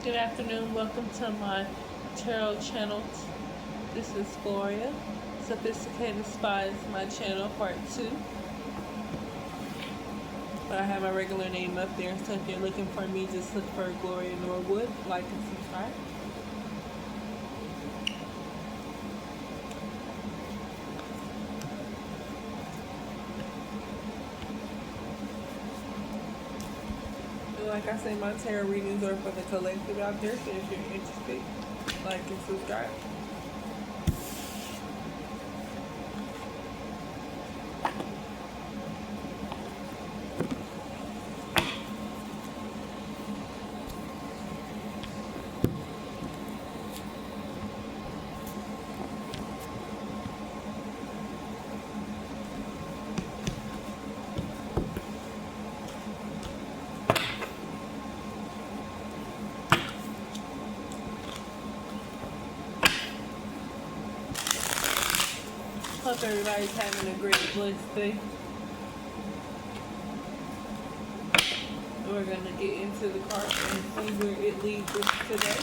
Good afternoon. Welcome to my tarot channel. This is Gloria. Sophisticated Spy is my channel, part 2. But I have my regular name up there, so if you're looking for me, just look for Gloria Norwood. Like and subscribe. Like I say, my tarot readings are for the collective out there, so if you're interested, like and subscribe. Hope everybody's having a great blessed day. We're going to get into the cards and see where it leads us today.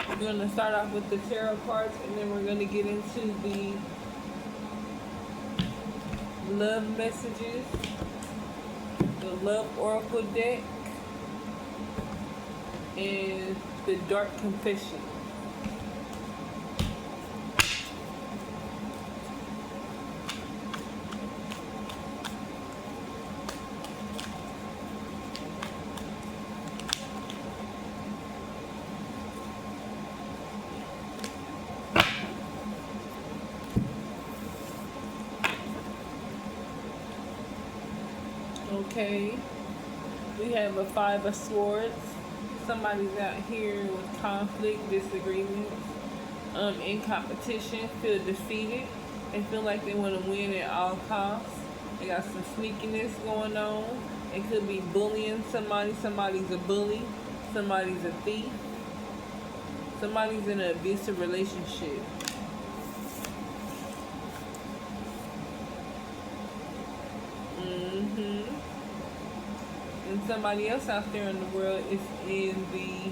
We're going to start off with the tarot cards, and then we're going to get into the love messages, the love oracle deck, and the dark confession. Okay, we have a 5 of Swords. Somebody's out here with conflict, disagreements, in competition, feel defeated. They feel like they want to win at all costs. They got some sneakiness going on. It could be bullying somebody. Somebody's a bully. Somebody's a thief. Somebody's in an abusive relationship. And somebody else out there in the world is in the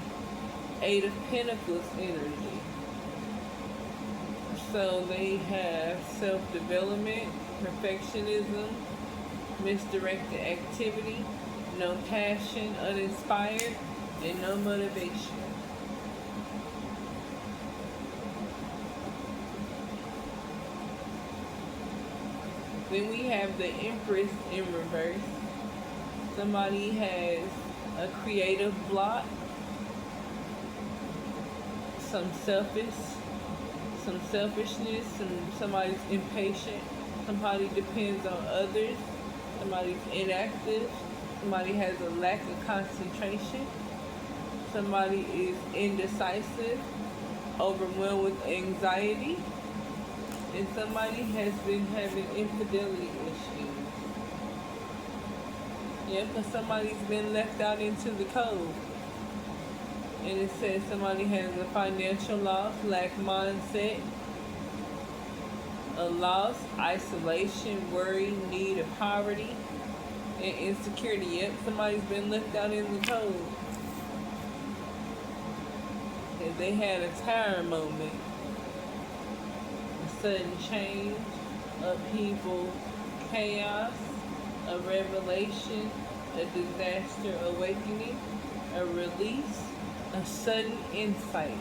8 of Pentacles energy. So they have self-development, perfectionism, misdirected activity, no passion, uninspired, and no motivation. Then we have the Empress in reverse. Somebody has a creative block, some selfishness, somebody's impatient, somebody depends on others, somebody's inactive, somebody has a lack of concentration, somebody is indecisive, overwhelmed with anxiety, and somebody has been having infidelity issues. Yeah, because somebody's been left out into the cold. And it says somebody has a financial loss, lack mindset, a loss, isolation, worry, need of poverty, and insecurity. Yep, somebody's been left out in the cold. And they had a tire moment. A sudden change, upheaval, chaos, a revelation, a disaster awakening, a release, a sudden insight.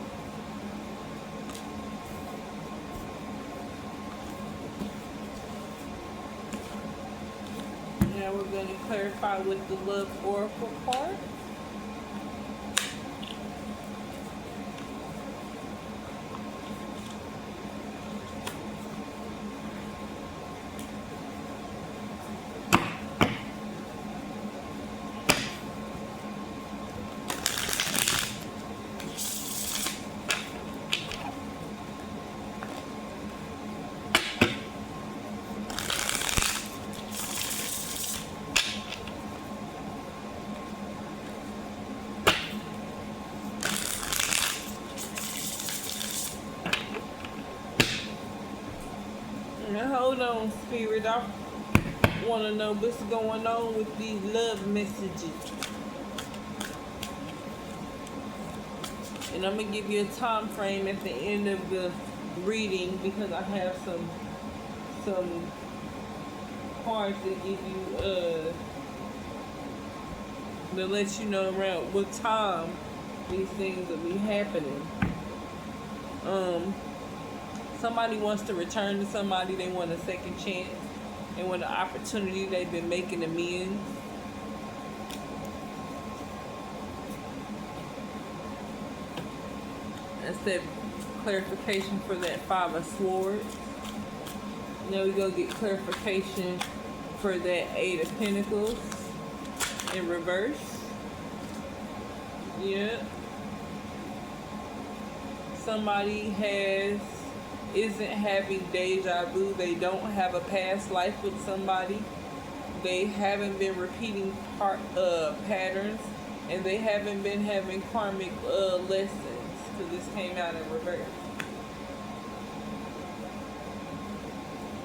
Now we're going to clarify with the love oracle card. Now hold on, Spirit. I want to know what's going on with these love messages. And I'm going to give you a time frame at the end of the reading because I have some cards that give you to let you know around what time these things will be happening. Somebody wants to return to somebody. They want a second chance. They want an opportunity. They've been making amends. That's that clarification for that Five of Swords. Now we go get clarification for that Eight of Pentacles in reverse. Yeah. Somebody isn't having deja vu. They don't have a past life with somebody. They haven't been repeating patterns, and they haven't been having karmic lessons. So this came out in reverse.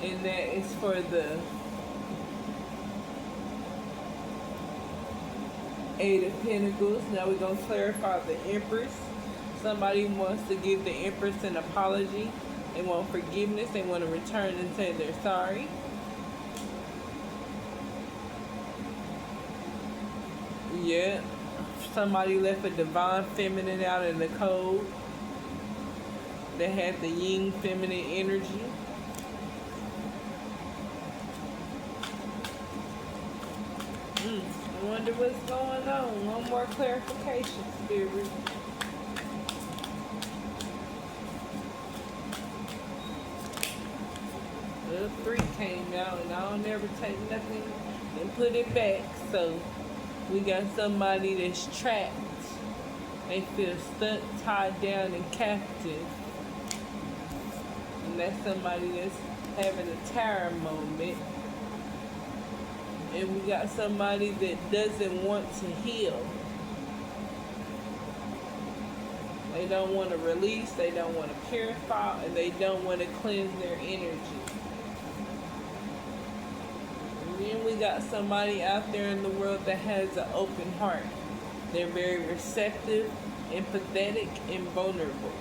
And that is for the Eight of Pentacles. Now we're going to clarify the Empress. Somebody wants to give the Empress an apology. They want forgiveness. They want to return and say they're sorry. Yeah. Somebody left a divine feminine out in the cold. They had the yin feminine energy. I wonder what's going on. One more clarification, Spirit. The 3 came out, and I don't ever take nothing and put it back. So we got somebody that's trapped. They feel stuck, tied down, and captive. And that's somebody that's having a tower moment. And we got somebody that doesn't want to heal. They don't want to release, they don't want to purify, and they don't want to cleanse their energy. And then we got somebody out there in the world that has an open heart. They're very receptive, empathetic, and vulnerable.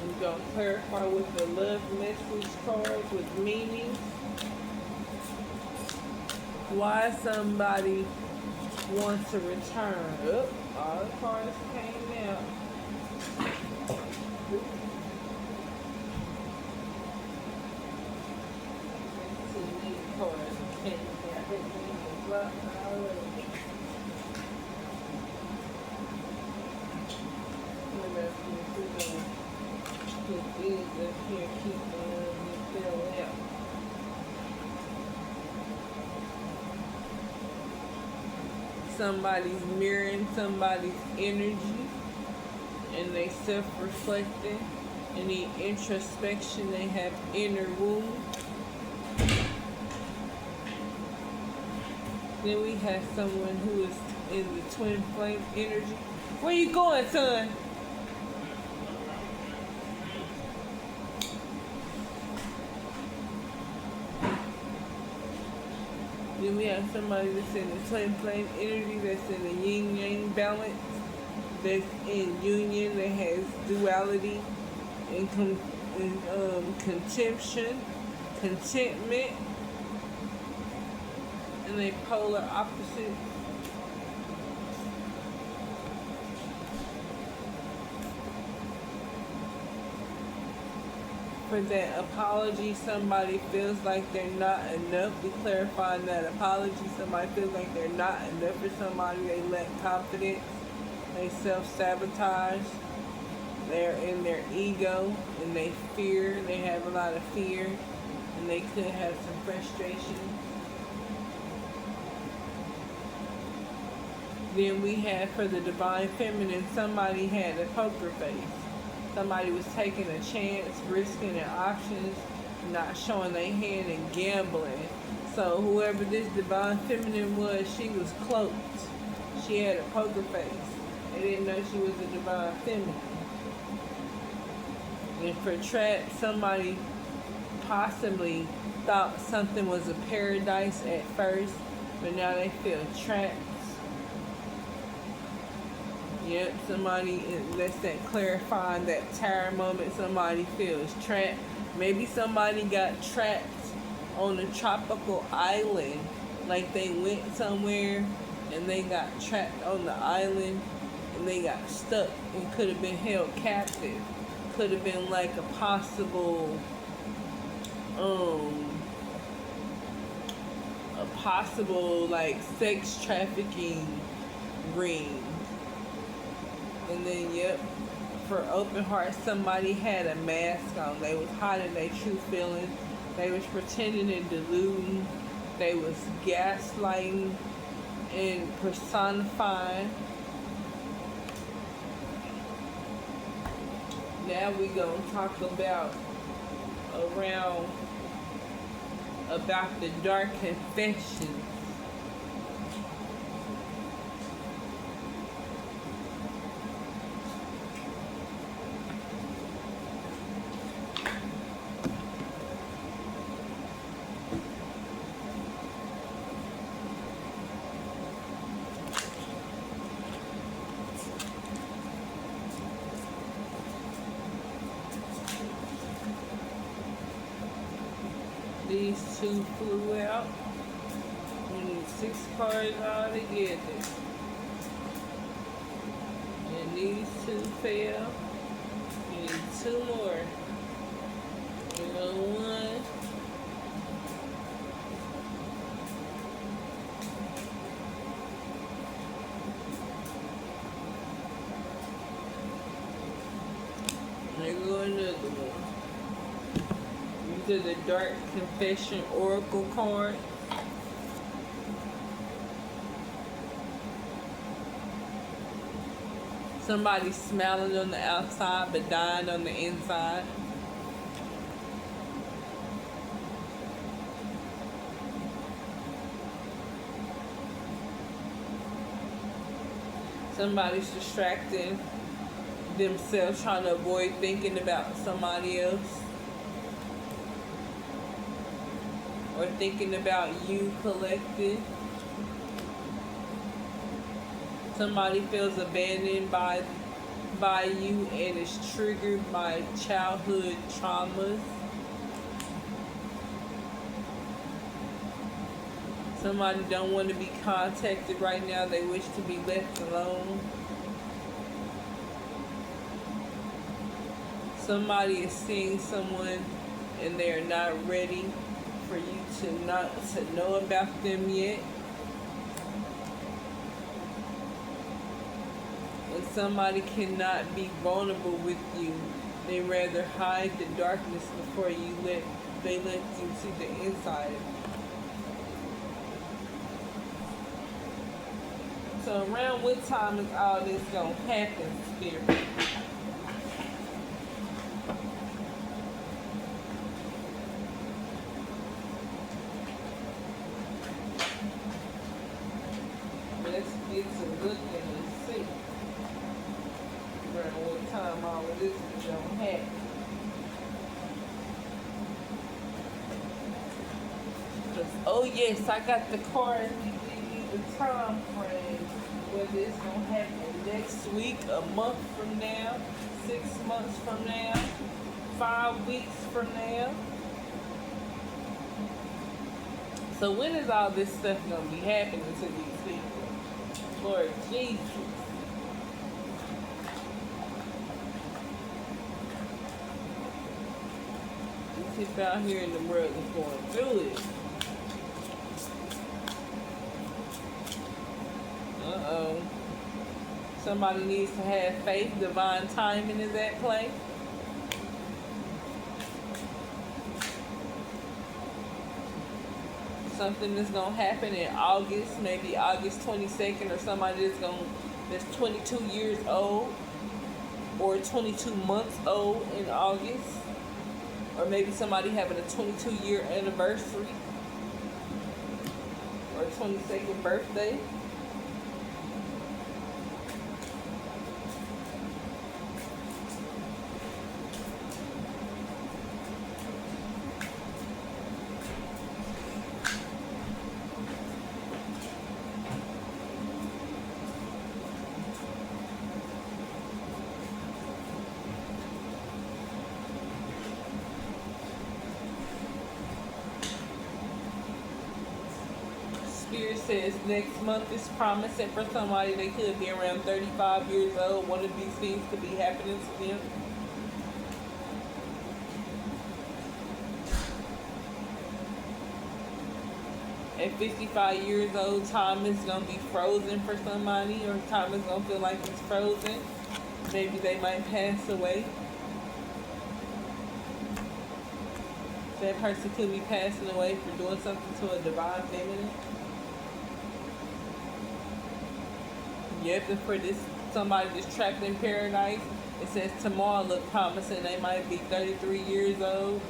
We're going to clarify with the love message cards with meaning. Why somebody wants to return. Oh, all the cards came out. Somebody's mirroring somebody's energy, and they self-reflecting. They need introspection. They have inner wound. Then we have someone who is in the twin flame energy. Where you going, son? Then we have somebody that's in the twin flame energy, that's in the yin yang balance, that's in union, that has duality and contention, contentment, and they polar opposite. For that apology, somebody feels like they're not enough. We clarifying that apology. Somebody feels like they're not enough for somebody. They lack confidence. They self-sabotage. They're in their ego and they fear. They have a lot of fear, and they could have some frustration. Then we had for the divine feminine, somebody had a poker face. Somebody was taking a chance, risking their options, not showing their hand and gambling. So whoever this divine feminine was, she was cloaked. She had a poker face. They didn't know she was a divine feminine. And for trap, somebody possibly thought something was a paradise at first, but now they feel trapped. Yep, somebody, that's that clarifying, that tower moment, somebody feels trapped. Maybe somebody got trapped on a tropical island, like they went somewhere and they got trapped on the island and they got stuck and could have been held captive. Could have been like a possible like sex trafficking ring. And then yep, for open heart, somebody had a mask on. They was hiding their true feelings. They was pretending and deluding. They was gaslighting and personifying. Now we gonna talk about the dark confessions. These two flew out. We need 6 cards all together. And these two fell. We need 2 more. We got 1. There go another one. These are the Dark Confession Oracle card. Somebody smiling on the outside but dying on the inside. Somebody's distracting themselves, trying to avoid thinking about somebody else. Or thinking about you collective. Somebody feels abandoned by you and is triggered by childhood traumas. Somebody don't want to be contacted right now. They wish to be left alone. Somebody is seeing someone and they are not ready for you to know about them yet. And somebody cannot be vulnerable with you. They rather hide the darkness before they let you see the inside. So around what time is all this gonna happen, Spirit? It's a good thing to see around what time all of this is going to happen. Oh yes, I got the card to give you the time frame, whether it's going to happen next week, a month from now, 6 months from now, 5 weeks from now. So when is all this stuff going to be happening to these people? Lord Jesus. These people out here in the world is going through it. Uh-oh. Somebody needs to have faith. Divine timing is at play. Something is gonna happen in August, maybe August 22nd, or somebody that's 22 years old or 22 months old in August, or maybe somebody having a 22-year anniversary or 22nd birthday. Spirit says next month is promising for somebody. They could be around 35 years old. One of these things could be happening to them. At 55 years old, time is going to be frozen for somebody, or time is going to feel like it's frozen. Maybe they might pass away. That person could be passing away for doing something to a divine feminine. Yep, and for this somebody that's trapped in paradise, it says tomorrow look promising. They might be 33 years old.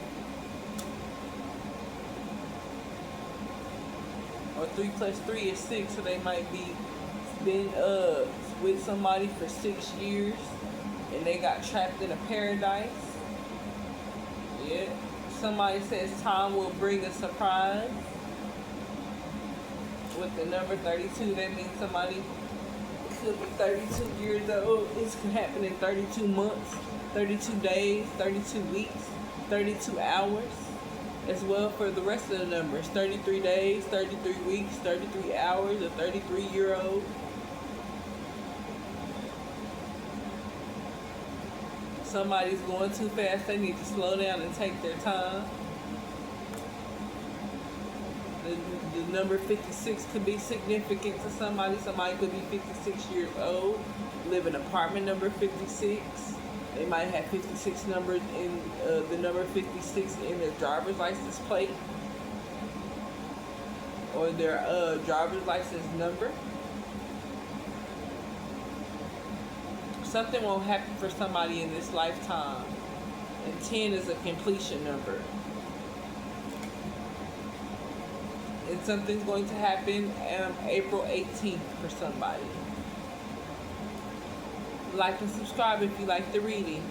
Or 3 plus 3 is 6, so they might be been with somebody for 6 years and they got trapped in a paradise. Yeah. Somebody says time will bring a surprise. With the number 32, that means somebody could be 32 years old. This could happen in 32 months, 32 days, 32 weeks, 32 hours. As well for the rest of the numbers, 33 days, 33 weeks, 33 hours, a 33-year-old. Somebody's going too fast, they need to slow down and take their time. The number 56 could be significant to somebody. Somebody could be 56 years old, live in apartment number 56. They might have 56 numbers in the number 56 in their driver's license plate or their driver's license number. Something will happen for somebody in this lifetime, and 10 is a completion number. And something's going to happen April 18th for somebody. Like and subscribe if you like the reading.